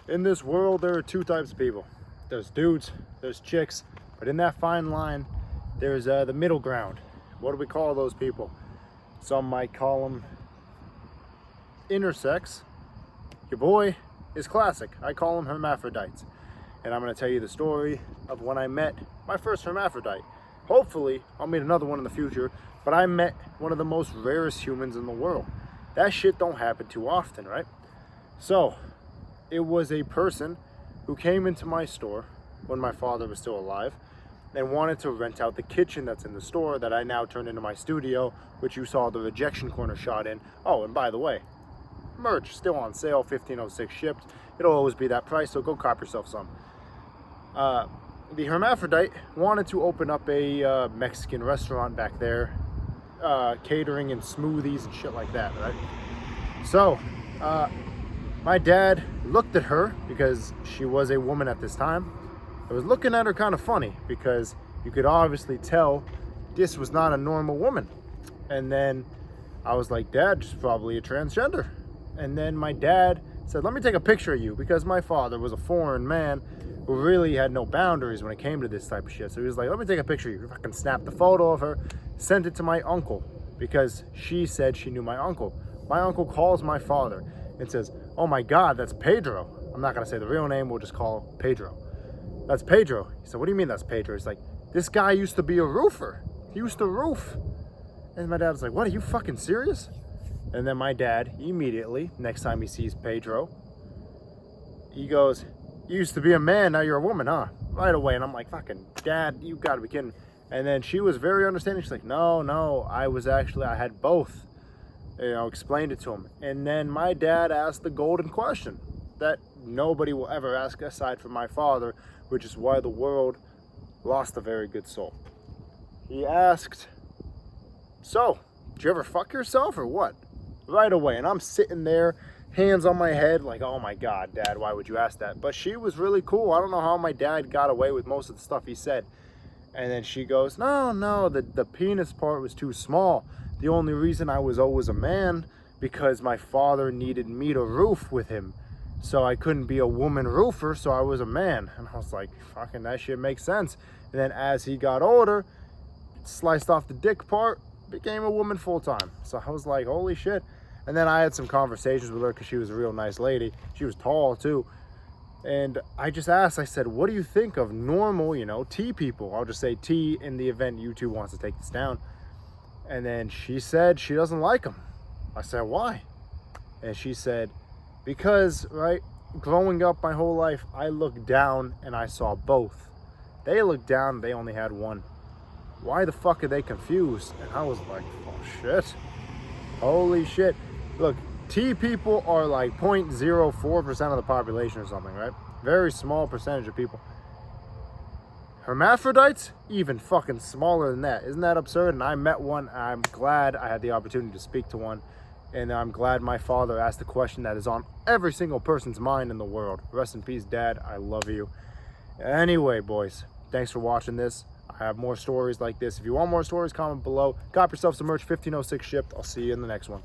In this world, there are two types of people. There's dudes, there's chicks, but in that fine line, there's the middle ground. What do we call those people? Some might call them intersex. Your boy is classic. I call them hermaphrodites. And I'm going to tell you the story of when I met my first hermaphrodite. Hopefully, I'll meet another one in the future, but I met one of the most rarest humans in the world. That shit don't happen too often, right? So, it was a person who came into my store when my father was still alive and wanted to rent out the kitchen that's in the store that I now turned into my studio, which you saw the rejection corner shot in. Oh, and by the way, merch still on sale, $15.06 shipped. It'll always be that price, so go cop yourself some. The hermaphrodite wanted to open up a Mexican restaurant back there, catering and smoothies and shit like that, right? So, my dad looked at her because she was a woman at this time. I was looking at her kind of funny because you could obviously tell this was not a normal woman. And then I was like, Dad, she's probably a transgender. And then my dad said, let me take a picture of you, because my father was a foreign man who really had no boundaries when it came to this type of shit. So he was like, let me take a picture of you. I can snap the photo of her, sent it to my uncle because she said she knew my uncle. My uncle calls my father and says, oh my God, that's Pedro. I'm not gonna say the real name, we'll just call Pedro. That's Pedro. He said, what do you mean that's Pedro? He's like, this guy used to be a roofer. He used to roof. And my dad was like, what, are you fucking serious? And then my dad immediately, next time he sees Pedro, he goes, you used to be a man, now you're a woman, huh? Right away. And I'm like, fucking Dad, you gotta be kidding. And then she was very understanding. She's like, no, I had both. Explained it to him. And then my dad asked the golden question that nobody will ever ask aside from my father, which is why the world lost a very good soul. He asked, so, did you ever fuck yourself or what? Right away. And I'm sitting there, hands on my head, like, oh my God, Dad, why would you ask that? But she was really cool. I don't know how my dad got away with most of the stuff he said. And then she goes, no, the penis part was too small. The only reason I was always a man, because my father needed me to roof with him. So I couldn't be a woman roofer, so I was a man. And I was like, fucking that shit makes sense. And then as he got older, sliced off the dick part, became a woman full time. So I was like, holy shit. And then I had some conversations with her because she was a real nice lady. She was tall too. And I just asked, I said, what do you think of normal, T people? I'll just say T in the event YouTube wants to take this down. And then she said she doesn't like them. I said, why? And she said, because, right, growing up my whole life, I looked down and I saw both. They looked down, they only had one. Why the fuck are they confused? And I was like, oh shit. Holy shit. Look, T people are like 0.04% of the population or something, right? Very small percentage of people. Hermaphrodites, even fucking smaller than that. Isn't that absurd? And I met one. I'm glad I had the opportunity to speak to one. And I'm glad my father asked the question that is on every single person's mind in the world. Rest in peace, Dad. I love you. Anyway, boys, thanks for watching this. I have more stories like this. If you want more stories, comment below. Cop yourself some merch, $15.06 shipped. I'll see you in the next one.